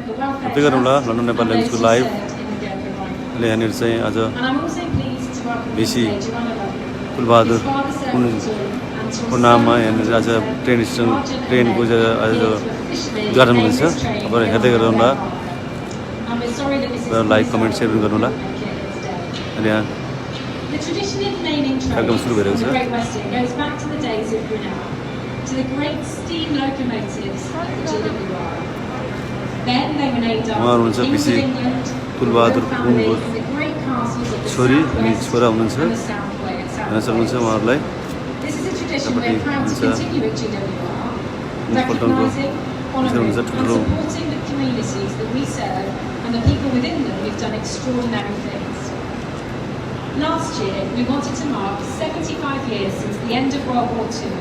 Tapi gernula London Nepal Language live. Lehanir चाहिँ आज बेसी फुलबहादुर को नाममा यहाँनिर आज ट्रेनको आज उद्घाटन हुँदैछ। अब हेर्दै गर्नुहोला र लाइक कमेन्ट सेयर पनि गर्नुहोला। अनि यहाँ कार्यक्रम सुरु भएको छ। उहाँहरू हुनुहुन्छ पिसी फुलबहादुर पुनको छोरी अनि छोरा हुनुहुन्छ। हेर्न सक्नुहुन्छ उहाँहरूलाई। यतापट्टि हुनुहुन्छ पल्टनको हुनुहुन्छ ठुलो Last year, we wanted to mark 75 years since the end of World War II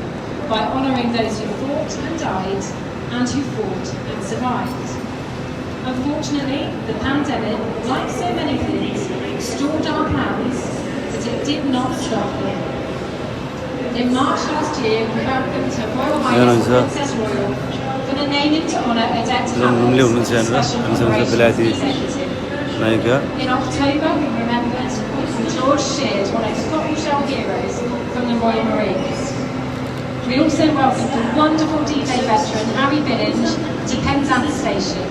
by honouring those who fought and died and who fought and survived. Unfortunately, the pandemic, like so many things, stalled our plans, but it did not stop here. In March last year, we welcomed Her Royal Highness Princess Royal for the naming to honour Odette Hammonds as Special Operations Executive. In October, we remembered George Sheard, one of Scottish heroes from the Royal Marines. We also welcomed the wonderful D-Day veteran Harry Billings to Penzance Station.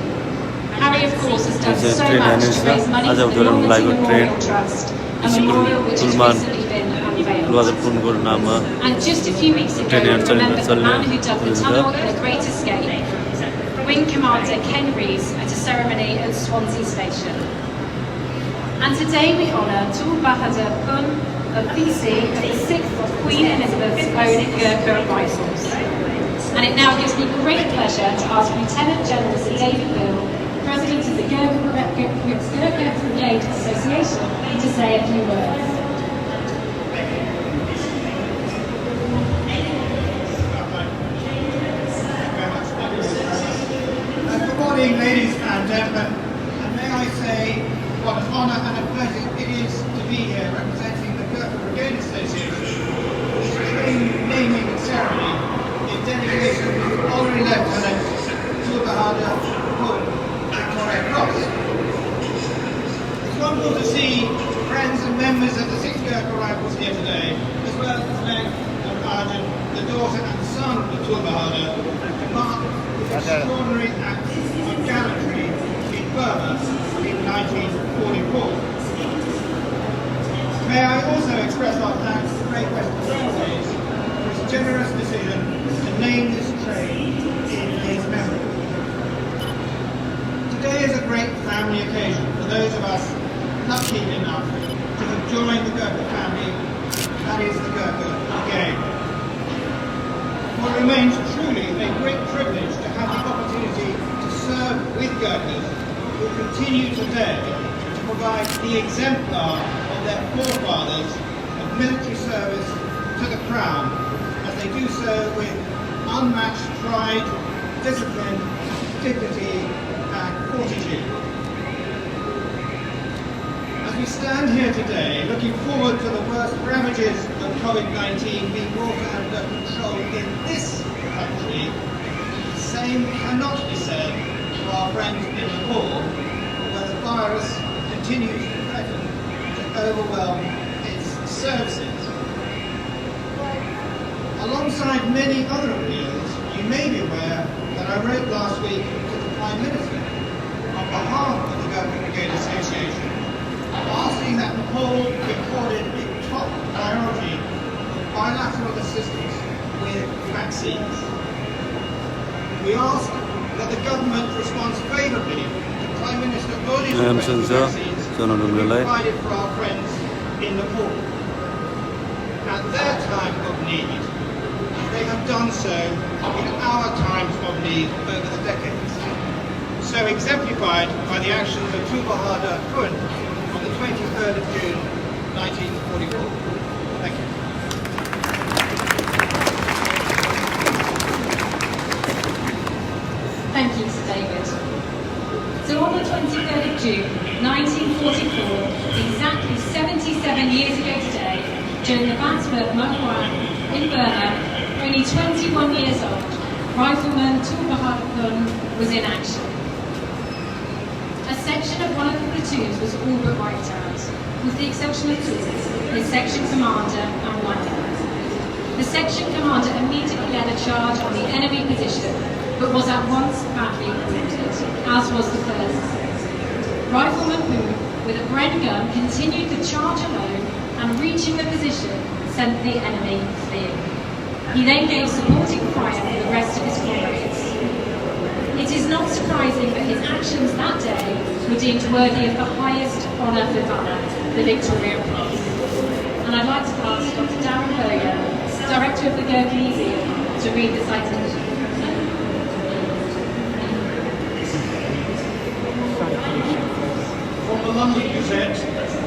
Harry, of course, has done so much to raise money for the Normandy Memorial Trust, a memorial which has recently been unveiled. And just a few weeks ago, we remembered the man who dug the tunnel in the Great Escape, Wing Commander Ken Rees, at a ceremony at Swansea Station. And today we honour Tul Bahadur Pun, a PC of the 6th of Queen Elizabeth's own Gurkha rifles. And it now gives me great pleasure to ask Lieutenant General Sir David Bill, President of the Gurkha Brigade Association, to say a few words. Good morning, ladies and gentlemen, and may I say what an honour and a pleasure it is to be here representing the Gurkha Brigade Association for this naming ceremony in dedication to Honorary Lieutenant Tul Bahadur Pun, Victoria Cross. It's wonderful to see friends and members of the 6th Gurkha Rifles here today, as well as Meg and Arjun, the daughter and son of Tul Bahadur, to mark this extraordinary act of gallantry in Burma in 1944. May I also express our thanks to Great Western Railways for its generous decision to name this train in his memory. Today is a great family occasion for those of us lucky enough to have joined the Gurkha family, that is the Gurkha Brigade. For it remains truly a great privilege to have the opportunity to serve with Gurkhas who continue today to provide the exemplar of their forefathers of military service to the Crown, as they do so with unmatched pride, discipline, dignity and fortitude. As we stand here today, looking forward to the worst ravages of COVID-19 being brought under control in this country, the same cannot be said of our friends in Nepal, where the virus continues to threaten to overwhelm its services. Alongside many other appeals, you may be aware that I wrote last week to the Prime Minister on behalf of the Gurkha Brigade Association, asking that Nepal be accorded a top priority for bilateral assistance with vaccines. We ask that the government responds favourably to Prime Minister Modi's request for vaccines provided for our friends in Nepal. At their time of need, they have done so in our times of need over the decades, so exemplified by the actions of Tul Bahadur Pun on the 23rd of June 1944. Thank you. Thank you, Sir David. So on the 23rd of June 1944, exactly 77 years ago today, during the Battle of Mukwan in Burma, only 21 years old, Rifleman Tul Bahadur Pun was in action. platoons was all but wiped out, with the exception of two, his section commander and one gunner. The section commander immediately led a charge on the enemy position, but was at once badly wounded, as was the first. Rifleman Boone, with a Bren gun, continued the charge alone and, reaching the position, sent the enemy fleeing. He then gave supporting fire for the rest of his comrades. It is not surprising that his actions that day were deemed worthy of the highest honour for valour, the Victoria Cross. And I'd like to ask Dr. Darren Berger, Director of the Gurkha Museum, to read the citation. From the London Gazette,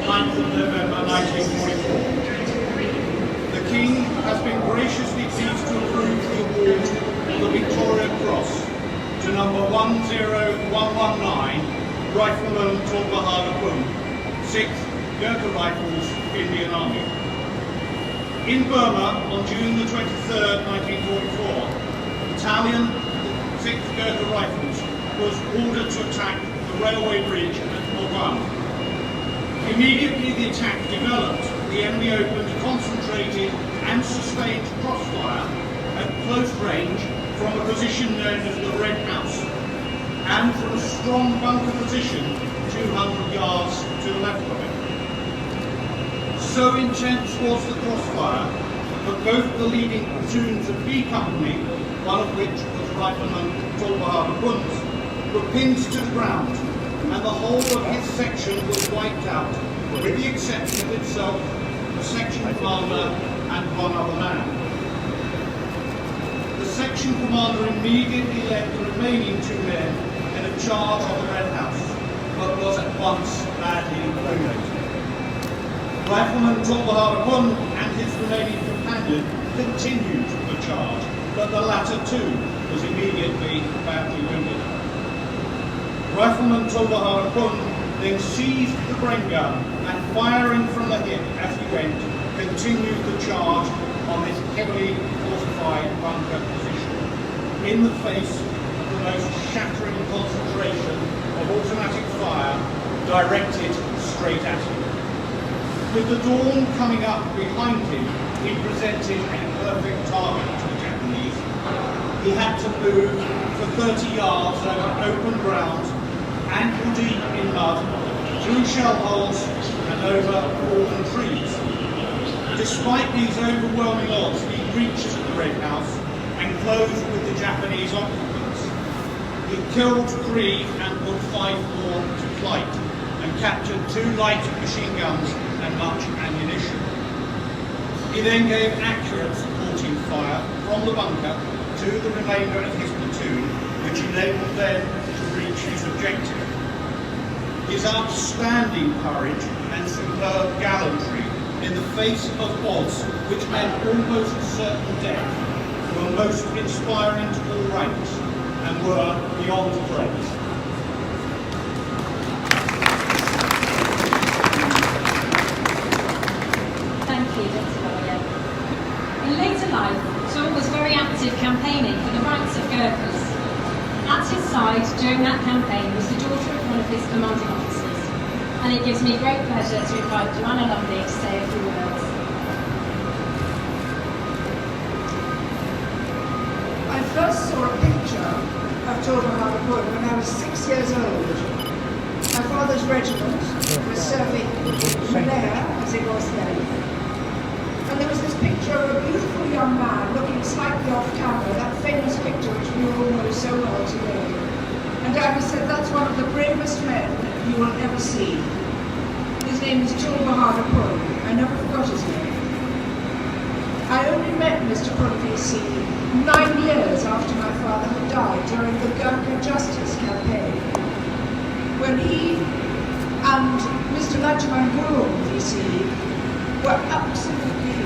9th of November 1944. The King has been graciously pleased to approve the award of the Victoria Cross to number 10119, Rifleman Tulbahadur Pun, 6th Gurkha Rifles, Indian Army. In Burma, on June the 23rd, 1944, Battalion 6th Gurkha Rifles was ordered to attack the railway bridge at Mogan. Immediately the attack developed, the enemy opened concentrated and sustained crossfire at close range from a position known as the Red House, and from a strong bunker position 200 yards to the left of it. So intense was the crossfire that both the leading platoons of B Company, one of which was Rifleman Tulbahadur Pun's, were pinned to the ground, and the whole of his section was wiped out, with the exception of itself, the section commander, and one other man. The section commander immediately led the remaining two men in a charge on the Red House, but was at once badly wounded. Rifleman Tulbahadur Pun and his remaining companion continued the charge, but the latter too was immediately badly wounded. Rifleman Tulbahadur Pun then seized the Bren gun and, firing from the hip as he went, continued the charge on this heavily fortified bunker position in the face of the most shattering concentration of automatic fire directed straight at him. With the dawn coming up behind him, he presented a perfect target to the Japanese. He had to move for 30 yards over open ground, ankle deep in mud, through shell holes and over fallen trees. Despite these overwhelming odds, he reached the Red House and closed with the Japanese occupants. He killed 3 and put 5 more to flight, and captured 2 light machine guns and much ammunition. He then gave accurate supporting fire from the bunker to the remainder of his platoon, which enabled them to reach his objective. His outstanding courage and superb gallantry in the face of odds which meant almost certain death were most inspiring to all ranks and were beyond praise. Thank you, Dr. Berger. In later life, Tul was very active campaigning for the rights of Gurkhas. At his side during that campaign was the daughter of one of his commanding officers, and it gives me great pleasure to invite Joanna Lumley to say a few words. I first saw a picture of Tulbahadur Pun when I was 6 years old. My father's regiment was serving Malaya, as it was then. And there was this picture of a beautiful young man looking slightly off camera, that famous picture which we all know so well today. And I said, that's one of the bravest men you will ever see. His name is Tulbahadur Pun. I never forgot his name. I only met Mr. Pun VC 9 years after my father had died during the Gurkha Justice campaign, when he and Mr. Lajaman Guru VC were absolutely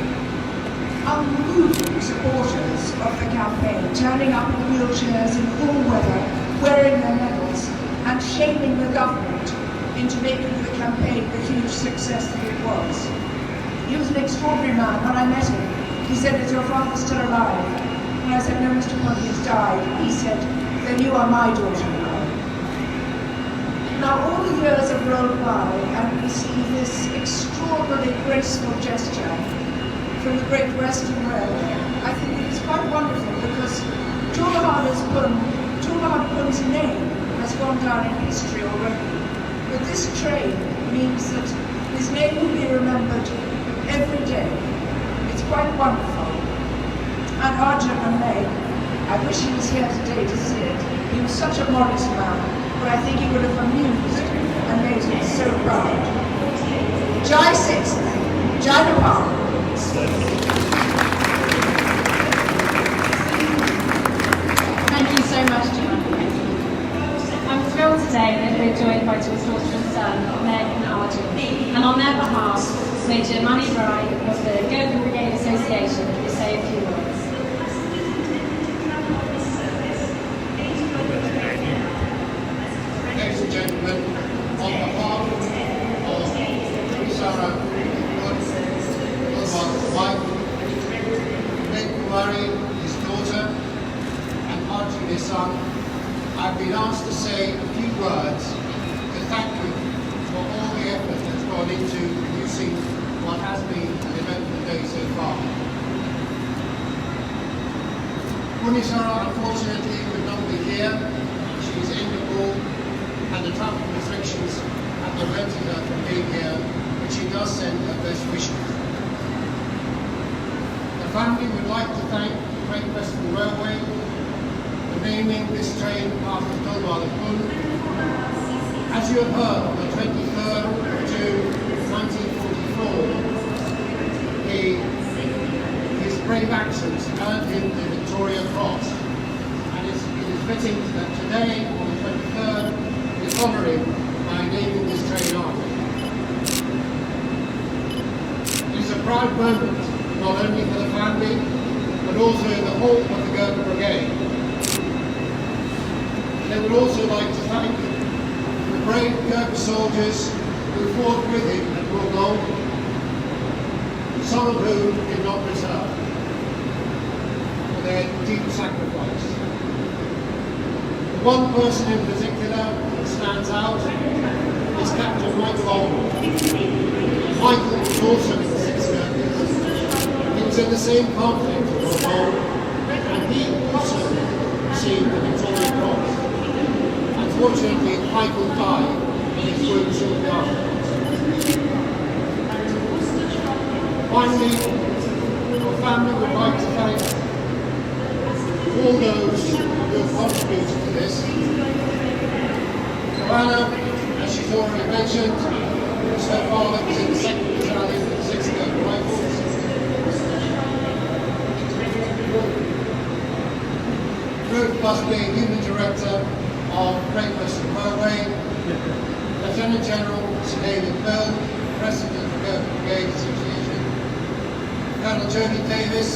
unmoving supporters of the campaign, turning up in wheelchairs in cool weather, wearing their medals, and shaming the government into making the campaign the huge success that it was. He was an extraordinary man. When I met him, he said, "Is your father still alive?" And I said, "No, Mr. Pun, he's died." He said, "Then you are my daughter now." Now all the years have rolled by and we see this extraordinarily graceful gesture from the Great Western Railway. I think it is quite wonderful because Tullahara Pun's name has gone down in history already. But this train means that his name will be remembered every day. It's quite wonderful. And Arjun and Meg, I wish he was here today to see it. He was such a modest man, but I think he would have amused and made him so proud. Jai Sixth, Jai Nepal. Thank you so much, John. I'm thrilled today that we're joined by George daughter and son, Meg and Arjun. And on their behalf, Major Mani Rai of the Gurkha Brigade Association will say a few words. Ladies and gentlemen, on behalf of Sarah Gulbar's wife, Meg Kumari, his daughter, and Arjun, his son, I've been asked to say a few words to thank you for all the effort that's gone into producing what has been an eventful day so far. Punisara unfortunately could not be here. She's in Nepal, and the travel restrictions have prevented her from being here, but she does send her best wishes. The family would like to thank Great Western Railway for naming this train after Tullahara Pun. As you have heard, on the 23rd of June 1944, his brave actions earned him the Victoria Cross. And it is fitting that today, on the 23rd, we honour him by naming this train after him. It is a proud moment, not only for the family, but also the whole of the Gurkha Brigade. And I would also like to thank the brave Gurkha soldiers who fought with him at Mongol, some of whom did not return, for their deep sacrifice. The one person in particular that stands out is Captain Michael Oldham. Michael was also in the 6th Gurkhas. He was in the same conflict with Mongol, and he also received the Victoria Cross. Unfortunately, Michael died in his wounds shortly afterwards. Finally, our family would like to thank all those who have contributed to this. Joanna, as she's already mentioned, her father was in the 2nd Battalion of the 6th Gurkha Rifles. Ruth must be Human Director of Great Western Railway, Lieutenant General Sir David Bell, President of the Gurkha Brigade Association, Colonel Jody Davis,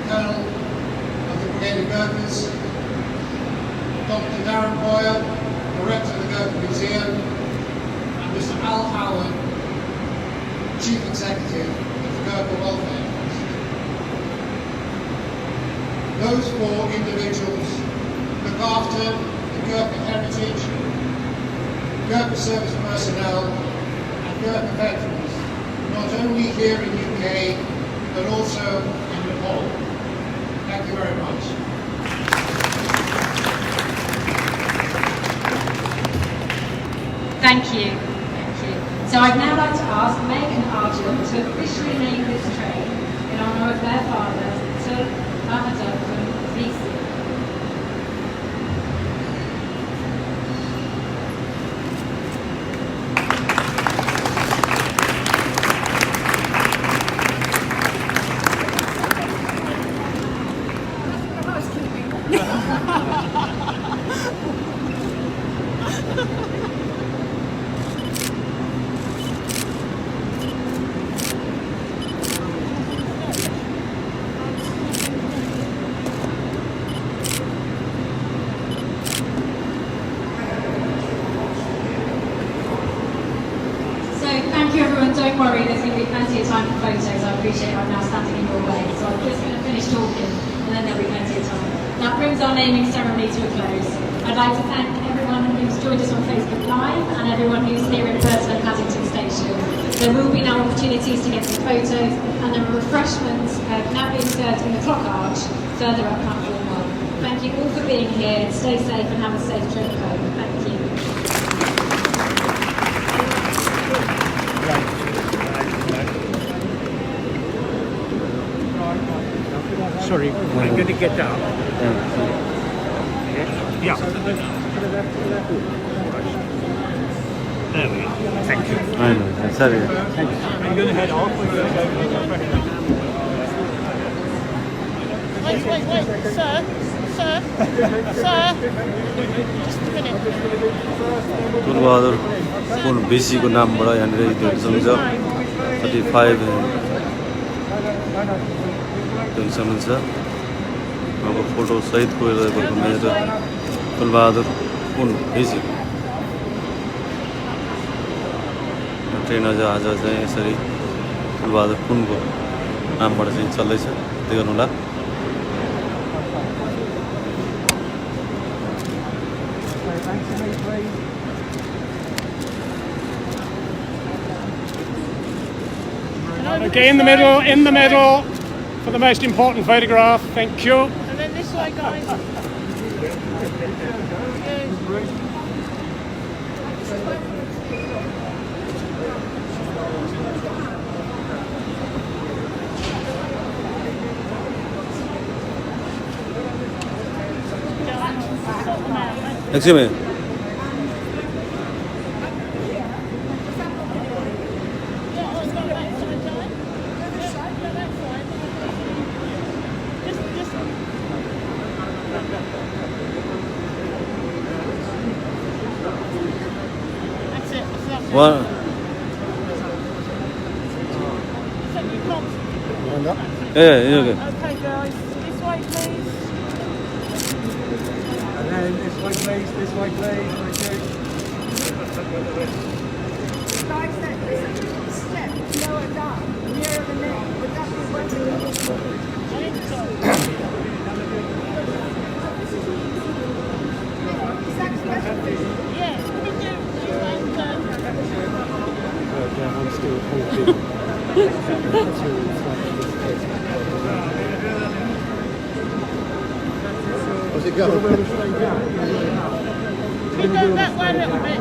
Colonel of the Brigade of Gurkhas, Dr. Darren Boyer, Director of the Gurkha Museum, and Mr. Al Howard, Chief Executive of the Gurkha Welfare Trust. Those four individuals look after the Gurkha heritage, Gurkha service personnel, and Gurkha veterans, not only here in UK, but also in Nepal. Thank you very much. Thank you. Thank you. So I'd now like to ask Meg and Arjun to officially name this train in honour of their father, Sir Ahmadappan VC. Don't worry, there's going to be plenty of time for photos. I appreciate I'm now standing in your way, so I'm just going to finish talking and then there'll be plenty of time. That brings our naming ceremony to a close. I'd like to thank everyone who's joined us on Facebook Live There will be now opportunities to get some photos, and there are refreshments now being served in the clock arch further up platform 1. Thank you all for being here. Stay safe and have a safe trip home. Thank you. Sorry, I'm going to get down. Yeah. There we go. Thank you. I know. Sorry. Thank you. I'm going to head off. Wait, sir, just a minute. Tul Bahadur पुन बेसीको नामबाट यहाँनिर त्यो हुन्छ 35 त्यो सक्नुहुन्छ अब photo सहितको एउटा मेजर तुलबहादुर पुन बेसी ट्रेन आज चाहिँ यसरी तुलबहादुर पुनको नामबाट चाहिँ चल्दैछ त्यो गर्नुहोला Okay, in the middle, for the most important photograph. Thank you. And then this way, guys. Excuse me. One. Yeah, okay. Okay, guys, this way, please. And then this way, please. This way, please. Like that, there's a little step lower down, nearer the neck. Would that be what you Yes, we do. I'm still How's it going? Can we go that way a little bit?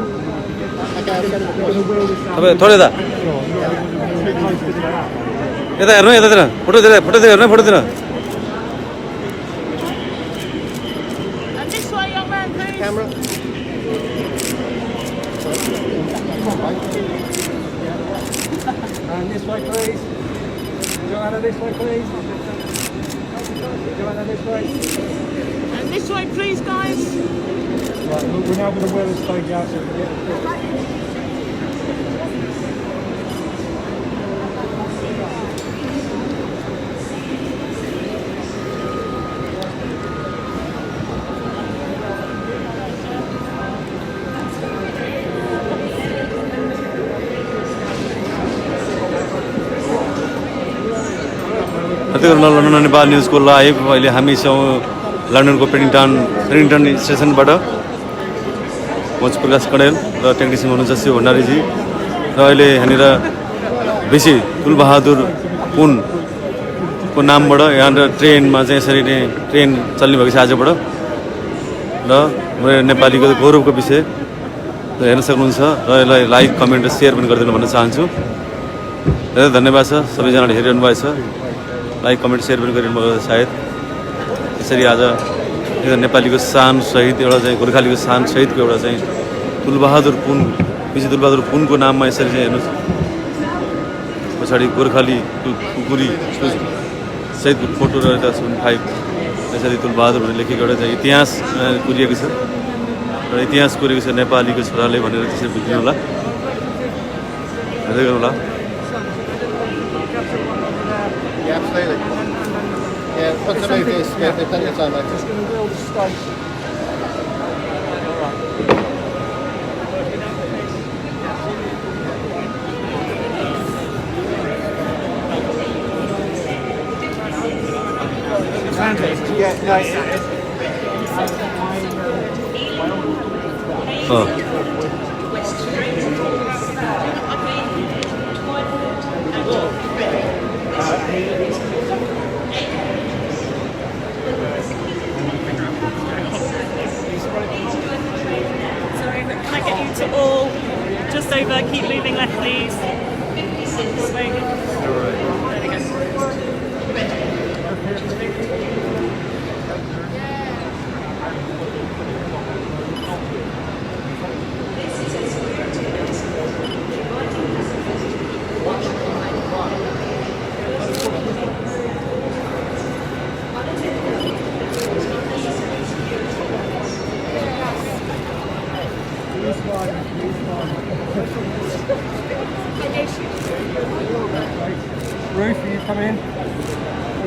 तपाईँ थोरै यता यता हेर्नु यतातिर फोटोतिर हेर्नु फोटोतिर And this way, young man, please. Camera? And this way, please. Joanna, this way, please. Joanna, this way. And this way, please, guys. Right, we're now going to wear this flag out so we can get London Nepal न्युजको live अहिले हामी छौँ लन्डनको पेडिङटन स्टेसनबाट म चाहिँ प्रकाश कडेल र technician हुनुहुन्छ शिव भण्डारीजी र अहिले यहाँनिर बेसी तुलबहादुर पुनको नामबाट यहाँनिर ट्रेनमा चाहिँ यसरी नै ट्रेन चल्ने भएको छ आजबाट र मेरो नेपालीको गौरवको विषय र हेर्न सक्नुहुन्छ र यसलाई लाइक कमेन्ट र सेयर पनि गरिदिनु भन्न चाहन्छु धेरै धन्यवाद छ सबैजनाले हेरिरहनु भएको छ लाइक कमेन्ट सेयर पनि गरिरहनु सायद यसरी आज एउटा नेपालीको शान सहित एउटा चाहिँ गोर्खालीको शान सहितको एउटा चाहिँ तुलबहादुर पुनको नाममा यसरी चाहिँ हेर्नुहोस् पछाडि गोर्खाली कुकुरी सहितको फोटो र यता 75 यसरी तुलबहादुर भनेर लेखेको एउटा चाहिँ इतिहास कुरिएको छ र इतिहास कुरेको छ नेपालीको छोराले भनेर त्यसरी बुझ्नु होला हेर्दै गर्नु होला Yeah, absolutely. Yeah, once I move this, there's plenty of time left. just going to wheel the space. to all. Just over, keep moving left please. Swing. There we go. Ruth, will you come in?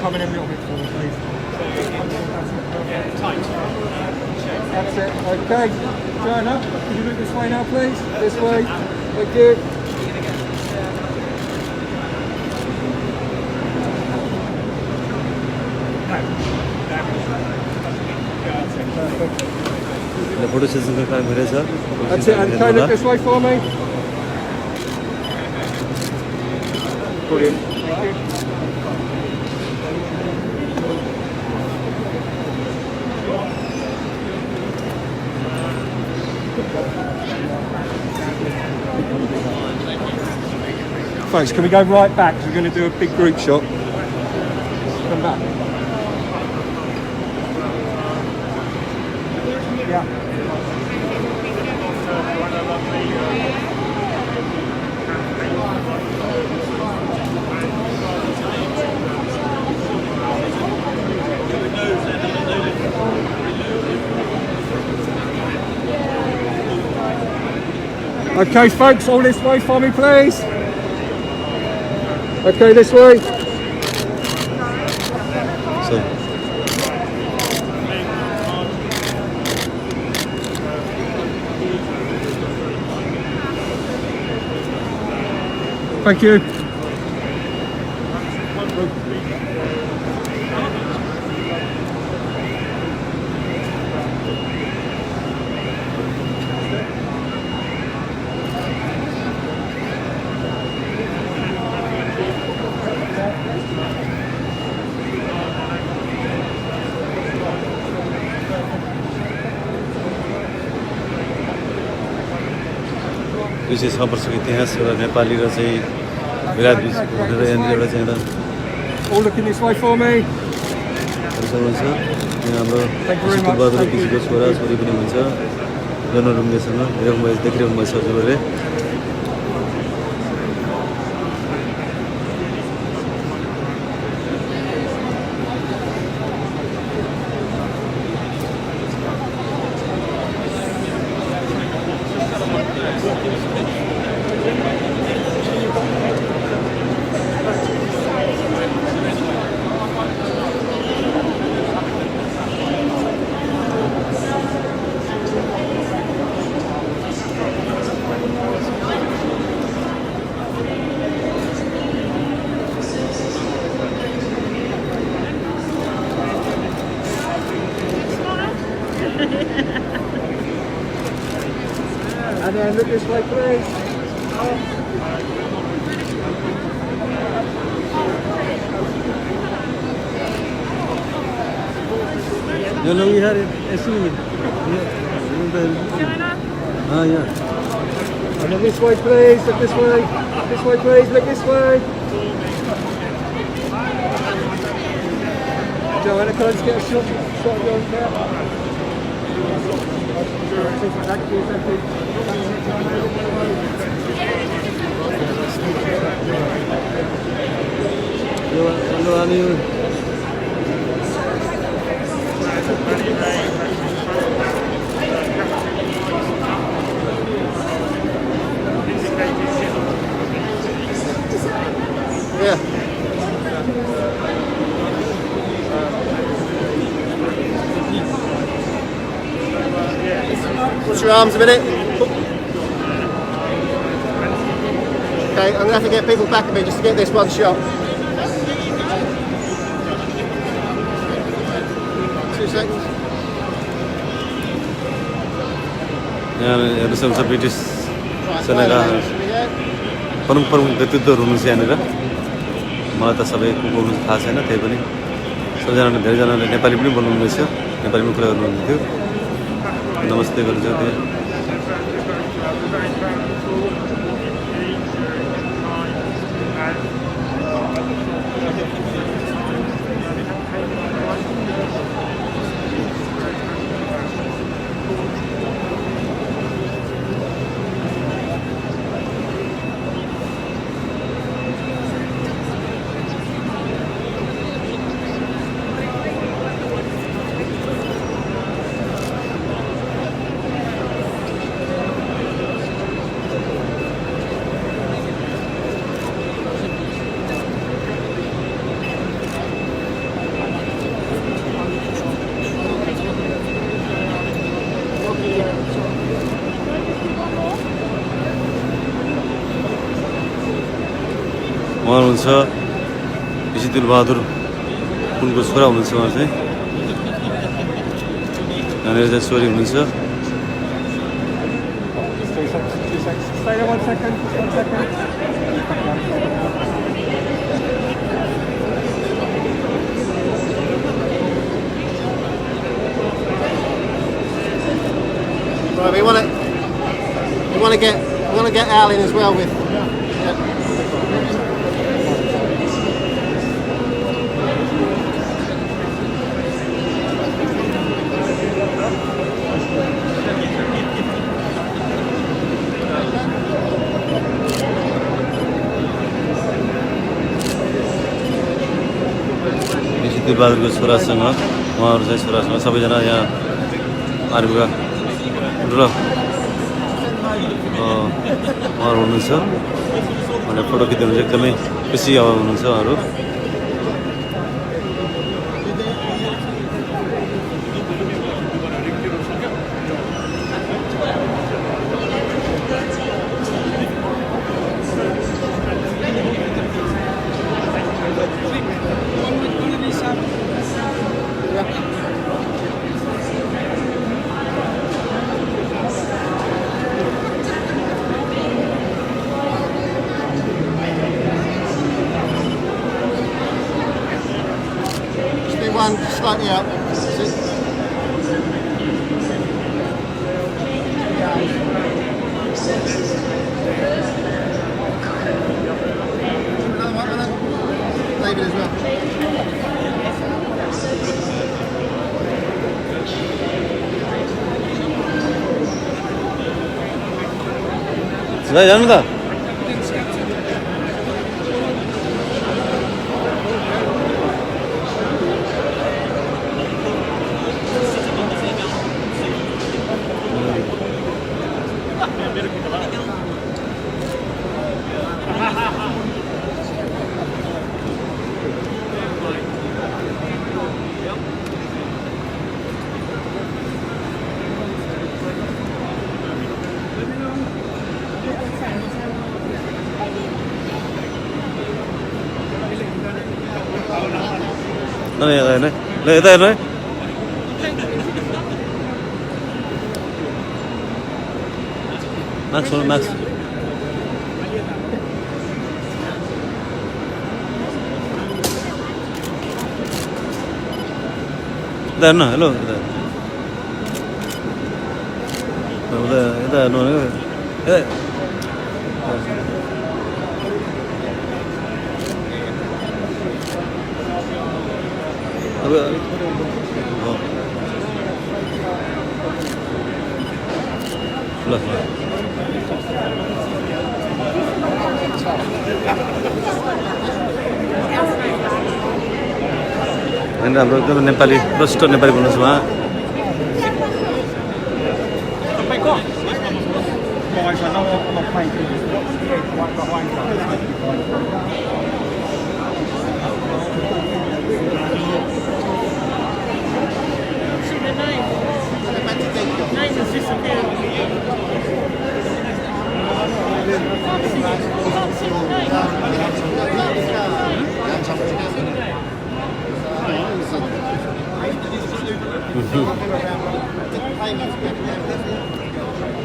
Come in a little bit forward, please. That's it. Okay. Joanna, can you look this way now, please? This way. Thank you. Photo सेसनको काम गरेछ That's it. And can you look this way for me? Brilliant. Thanks. Can we go right back? 'Cause we're going to do a big group shot. Come back. Yeah. Okay, folks, all this way for me, please. Okay, this way. So, Thank you. विशेष 6 वर्षको इतिहास एउटा नेपाली र चाहिँ विराट भनेर यहाँनिर एउटा चाहिँ एउटा All looking this way for me. हुनुहुन्छ यहाँ हाम्रो Thank you very much. Bahadur Thank you. पिसीको छोरा छोरी पनि हुन्छ जन रुम्देसँग देखिरहनु भएको छ हजुरहरूले And then look this way, please. You know, we had it assuming. Ah, yeah. And then this way, please. Look this way. This way, please. Look this way. Joanna, can I just get a shot of your cat? Thank you, thank you. Hello, Anil. Yeah. Push your arms a minute. Okay, I'm going to have to get people back a bit just to get this one shot. 2 seconds. यहाँ हेर्नु सक्नुहुन्छ British Right, सेनाका should we go? प्रमुख प्रमुख व्यक्तित्वहरू हुनुहुन्छ यहाँनिर मलाई त सबै को बोल्नु थाहा छैन त्यही पनि सबैजनाले धेरैजनाले नेपाली पनि बोल्नुहुँदैछ नेपालीमा कुरा गर्नुहुन्थ्यो नमस्ते गर्छ त्यहाँ उहाँ हुनुहुन्छ विजय दिलबहादुर उनको छोरा हुनुहुन्छ उहाँ चाहिँ यहाँनिर चाहिँ छोरी हुनुहुन्छ Stay there 1 second, just 1 second. Right, we want to get Al in as well with. दिलबहादुरको छोरासँग उहाँहरू चाहिँ छोरासँग सबैजना यहाँ आर्मीका र उहाँहरू हुनुहुन्छ भनेर फोटो खिच्नु हुन्छ एकदमै खुसी अब हुनुहुन्छ उहाँहरू One slightly up. David as well. भाइ जानु त Đây này, này, đây đây đấy. Max xuống Max. Đây nó, hello. Đây nó nữa. Đây. And हाम्रो एकदम नेपाली प्रष्ट नेपाली बोल्नुहुन्छ उहाँ Name has disappeared. Can't see the name.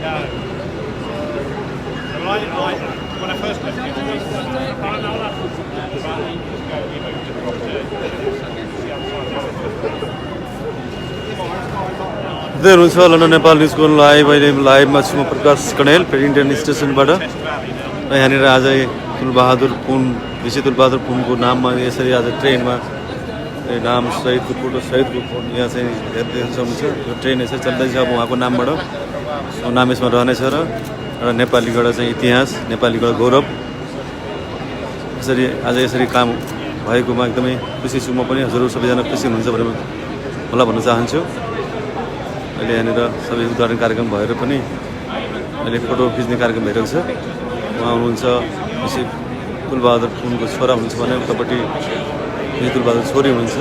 Yeah. when I first left it, we moved to there was London Nepal News School live मा छु म प्रकाश कणेल पेडिङटन स्टेसनबाट यहाँनिर आज तुलबहादुर पुन ऋषि तुलबहादुर पुनको नाममा यसरी आज ट्रेनमा नाम सहितको फोटो सहितको फोटो यहाँ चाहिँ हेर्दै सक्नुहुन्छ यो ट्रेन यसरी चल्दैछ अब उहाँको नामबाट नाम यसमा रहनेछ र एउटा नेपालीबाट चाहिँ इतिहास नेपालीबाट गौरव यसरी आज यसरी काम भएकोमा एकदमै खुसी छु म पनि हजुरहरू सबैजना खुसी हुनुहुन्छ भनेर मलाई भन्न चाहन्छु अहिले यहाँनिर सबै उद्घाटन कार्यक्रम भएर पनि अहिले फोटो खिच्ने कार्यक्रम भइरहेको छ उहाँ हुनुहुन्छ ऋषि तुलबहादुर पुनको छोरा हुनुहुन्छ भने उतापट्टि ऋषि तुलबहादुर छोरी हुनुहुन्छ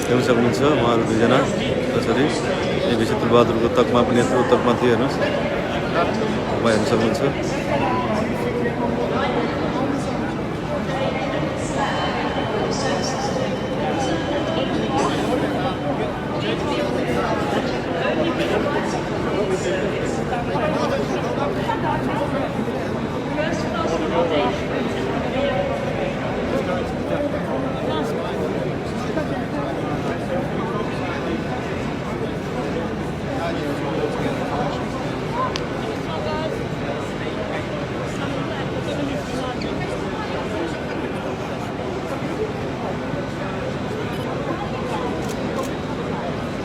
हेर्न सक्नुहुन्छ उहाँहरू दुईजना त्यसरी ऋषि तुलबहादुरको तकमा पनि यत्रो तकमा थियो हेर्नुहोस् उहाँ हेर्न सक्नुहुन्छ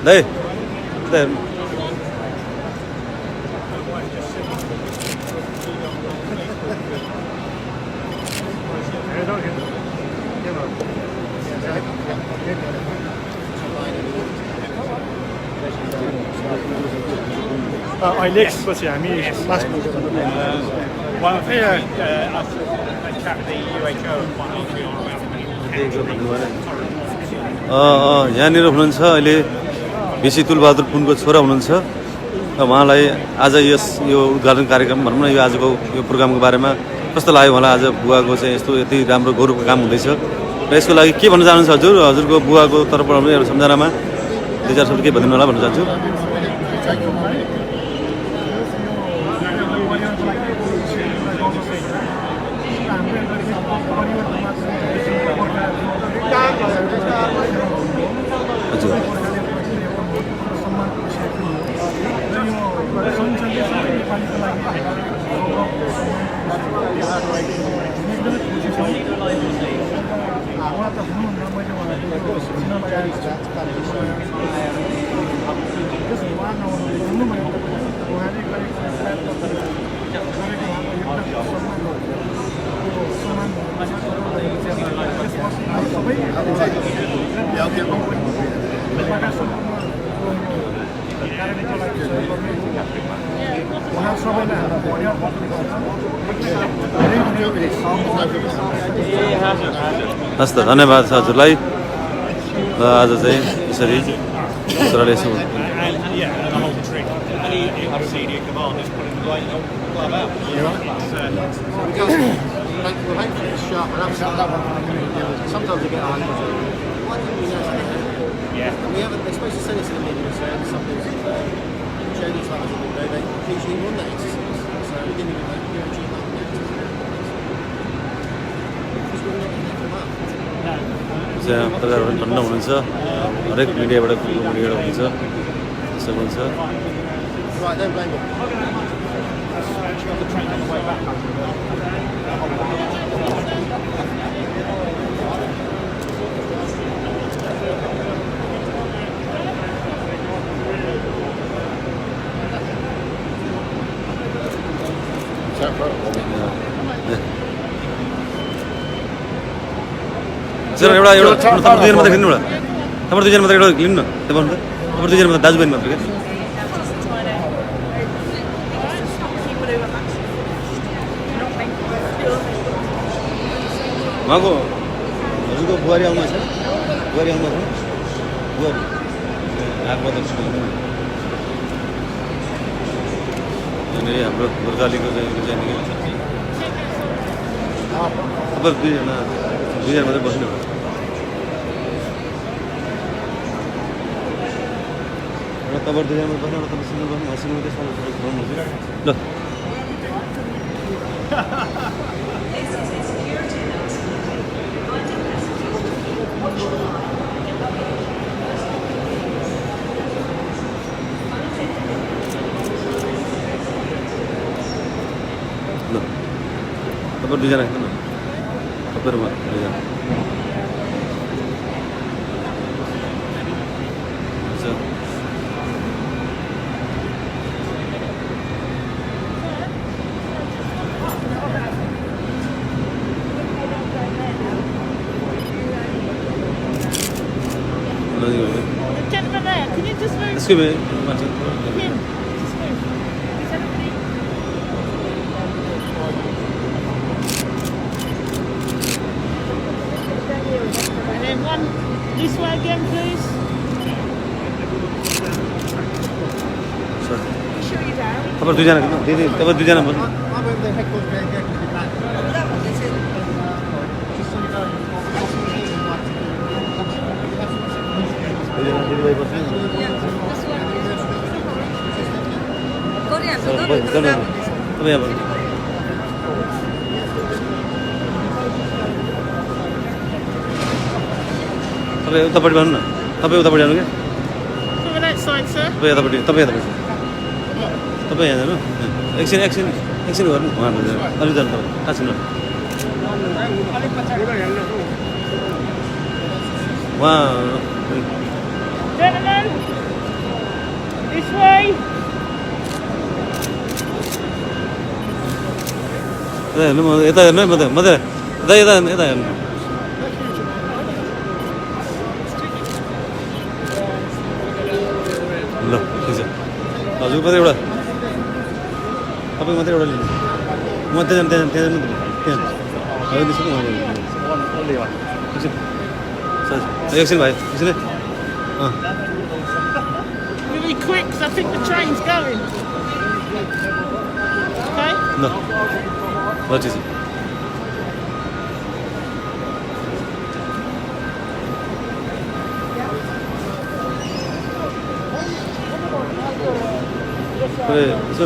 đây đây अहिले पछि हामी last one of the I chat with the UHO यहाँनिर हुनुहुन्छ अहिले ऋषि तुलबहादुर पुनको छोरा हुनुहुन्छ र उहाँलाई आज यो उद्घाटन कार्यक्रम भनौँ न यो आजको यो प्रोग्रामको बारेमा कस्तो लाग्यो होला आज बुवाको चाहिँ यस्तो यति राम्रो गौरवको काम हुँदैछ र यसको लागि के भन्न चाहनुहुन्छ हजुर हजुरको बुवाको तर्फबाट एउटा सम्झनामा दुई चार शब्द के भनिदिनु होला भन्न चाहन्छु हस् त धन्यवाद छ हजुरलाई आज चाहिँ यसरी छोराले यसो Sometimes we get our why didn't we know something? Yeah. We haven't, they're supposed to send us in the media saying something. Chinese fighters, they usually won that exercise. So we didn't even know the UHG won that exercise. Because we're not in there for that. पत्रकारहरू टन्न हुनुहुन्छ हरेक मिडियाबाट मिडियाबाट हुन्छ सब हुन्छ Right, don't blame them. Sir एउटा तपाईँ दुईजना मात्रै किन्नु एउटा तपाईँ दुईजना मात्रै एउटा लिनु न तपाईँ दुईजना मात्रै दाजुभाइ मात्रै क्या उहाँको हजुरको बुहारी आउनु छ बुहारी आउनु छ बुहारी आएको यहाँनिर हाम्रो गोर्खालीको चाहिँ तपाईँ दुईजना मात्रै बस्नु हो एउटा तपाईँ दुईजना मात्रै बस्नु एउटा तपाईँ सिङ्गल बस्नु सिङ्गल ल ल तपाईँ दुईजना हेर्नु न तपाईँहरूमा दुईजना हुन्छ Gentleman there, can you just move? Excuse me, Martin. Him. Just move. Is everybody? And then one this way again, please. Sir. तपाईँ दुईजना दिदी तपाईँ दुईजना भन्नु I'm over the headquarters going to be back. Just so you know, दुईजना दिदीभाइ बस्नु तपाईँ यहाँ भन्नु तपाईँ उतापट्टि भन्नु न तपाईँ उतापट्टि जानु क्या Over that side, sir. तपाईँ यतापट्टि तपाईँ यतापट्टि तपाईँ यहाँ जानु एकछिन एकछिन एकछिन गर्नु उहाँहरू अलिक जानु तपाईँ कहाँ छिन् उहाँ Gentlemen, this way. यता हेर्नु यता हेर्नु है म त यता यता यता हेर्नु ल ठिक छ हजुर मात्रै एउटा तपाईँ मात्रै एउटा लिनु म त्यहाँ त्यहाँ त्यहाँ त्यहाँ हजुर त्यसो एकछिन भाइ एकछिन है Really quick, because I think the train's going. Okay? ल ल ठिक छ यसो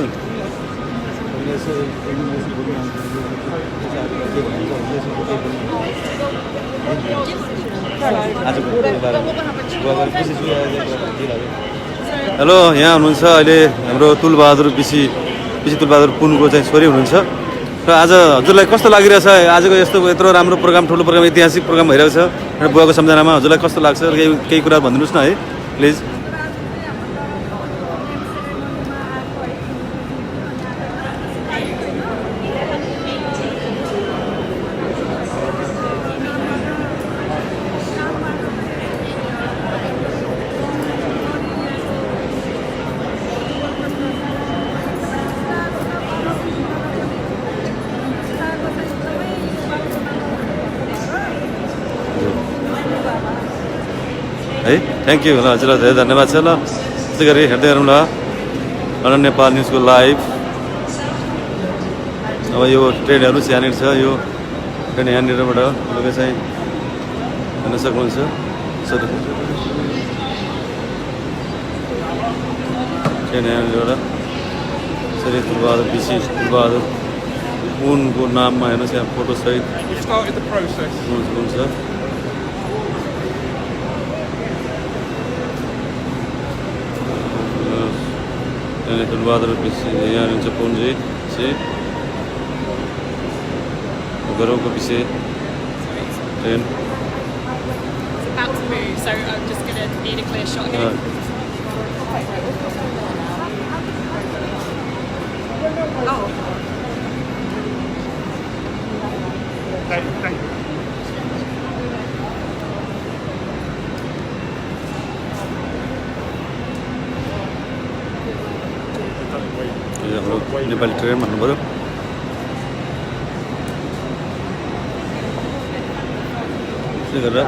हेलो यहाँ हुनुहुन्छ अहिले हाम्रो तुलबहादुर बिसी तुलबहादुर पुनको चाहिँ छोरी हुनुहुन्छ र आज हजुरलाई कस्तो लागिरहेछ आजको यस्तो यत्रो राम्रो प्रोग्राम ठुलो प्रोग्राम ऐतिहासिक प्रोग्राम भइरहेको छ र बुवाको सम्झनामा हजुरलाई कस्तो लाग्छ केही कुरा भनिदिनुहोस् न है प्लिज है थ्याङ्क यू ल हजुरलाई धेरै धन्यवाद छ ल त्यस्तै गरी हेर्दै गरौँ ल लन्डन नेपाल न्युजको लाइभ अब यो ट्रेनहरू चाहिँ यहाँनिर छ यो ट्रेन यहाँनिरबाट तपाईँ चाहिँ हेर्न सक्नुहुन्छ ट्रेन यहाँनिरबाट यसरी तुलबहादुर बिसी तुलबहादुर पुनको नाममा हेर्नुहोस् यहाँ फोटोसहित हुन्छ तुलबहादुर बिसी यहाँ हुनुहुन्छ पुनजी चाहिँ गौरवको विषय train It's about to move, so I'm just going to need a clear shot here. Thank you. हाम्रो नेपाली ट्रेन भन्नु पऱ्यो त्यसै गरेर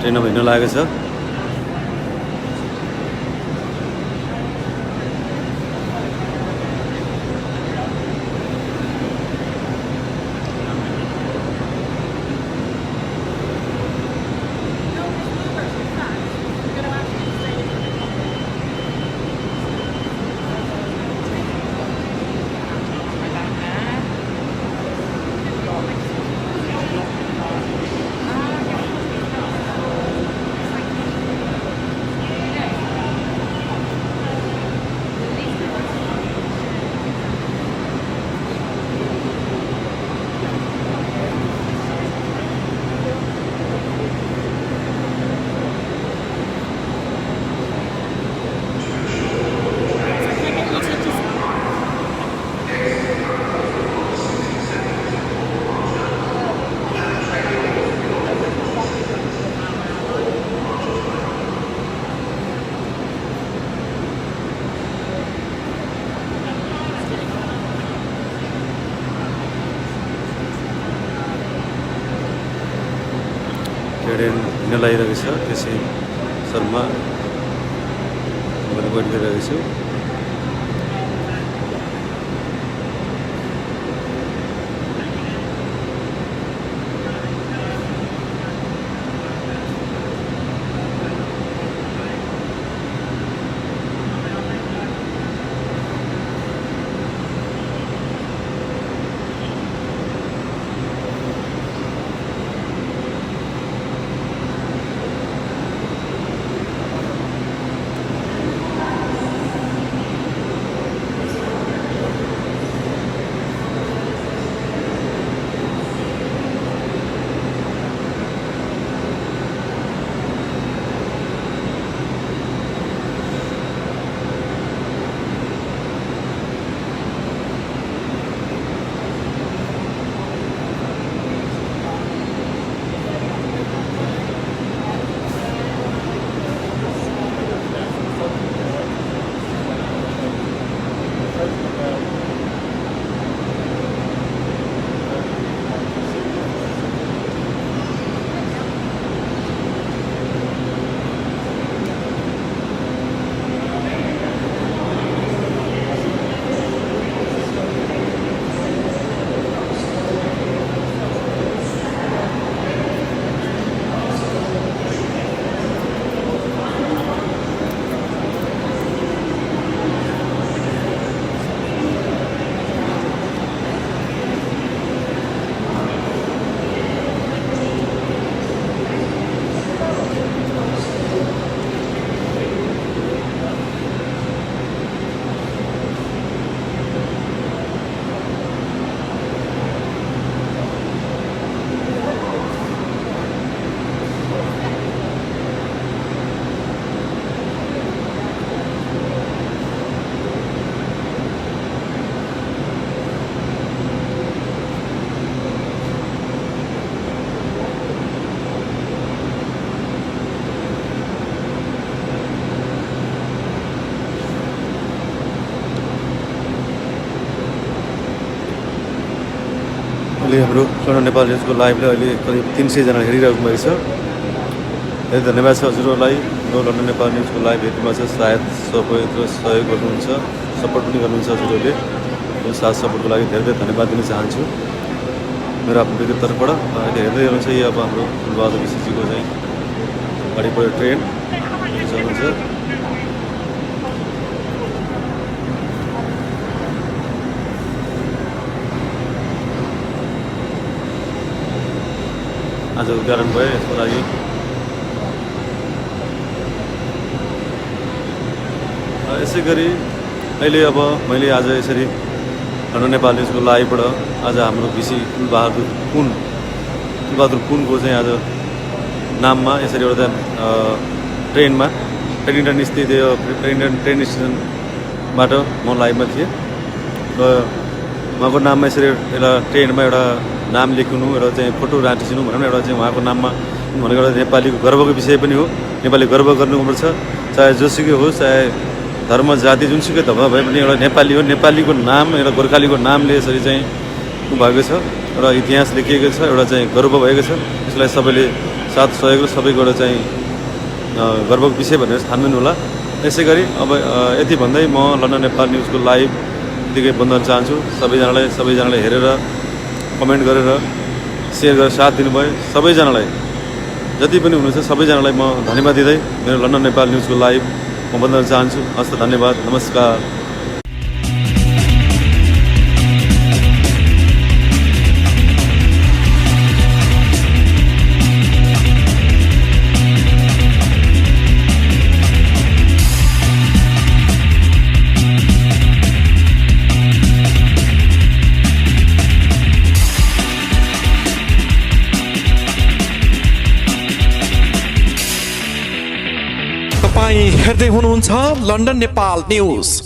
ट्रेन अब हिँड्न लागेको छ हिँड्न लागिरहेको छ त्यसै शर्मा वेट गरिरहेको छु हाम्रो लन्डन नेपाल न्युजको लाइभले अहिले करिब 300 जना हेरिरहेको भएको छ। धेरै धन्यवाद छ हजुरहरूलाई यो लन्डन नेपाल न्युजको लाइभ हेर्नुमा छ। सायद सबैको सहयोग गर्नुहुन्छ, सपोर्ट पनि गर्नुहुन्छ हजुरहरूले। यो साथ सपोर्टको लागि धेरै धेरै धन्यवाद दिन चाहन्छु मेरो आफ्नो व्यक्तिगत तर्फबाट। अहिले हेर्दै हुनुहुन्छ यो अब हाम्रो फुलबहादुर विशेषजीको चाहिँ गाडी पऱ्यो ट्रेन हुन्छ। आज उद्घाटन भयो यसको लागि यसै गरी अहिले अब मैले आज यसरी लन्डन नेपाल न्युजको लाइभबाट आज हाम्रो भिसी फुलबहादुर पुनको चाहिँ आज नाममा यसरी एउटा ट्रेनमा पेडिङटन स्थित पेडिङटन ट्रेन स्टेसनबाट म लाइभमा थिएँ र उहाँको नाममा यसरी एउटा ट्रेनमा एउटा नाम लेख्नु एउटा चाहिँ फोटो राखिदिनु भनौँ न, एउटा चाहिँ उहाँको नाममा भनेको एउटा नेपालीको गर्वको विषय पनि हो। नेपाली गर्व गर्नुपर्छ, चाहे जोसुकै होस्, चाहे धर्म जाति जुनसुकै धर्म भए पनि एउटा नेपाली हो। नेपालीको नाम एउटा गोर्खालीको नामले यसरी चाहिँ भएको छ र इतिहास लेखिएको छ, एउटा चाहिँ गर्व भएको छ। यसलाई सबैले साथ सहयोग र सबैको एउटा चाहिँ गर्वको विषय भनेर ठान्दिनु होला। यसै गरी अब यति भन्दै म लन्डन नेपाल न्युजको लाइभ यतिकै बन्द गर्न चाहन्छु। सबैजनाले हेरेर कमेन्ट गरेर सेयर गरेर साथ दिनुभयो सबैजनालाई, जति पनि हुनुहुन्छ सबैजनालाई म धन्यवाद दिँदै मेरो लन्डन नेपाल न्युजको लाइभ म बन्द गर्न चाहन्छु। हस्त धन्यवाद, नमस्कार। हेर्दै हुनुहुन्छ लन्डन नेपाल न्युज।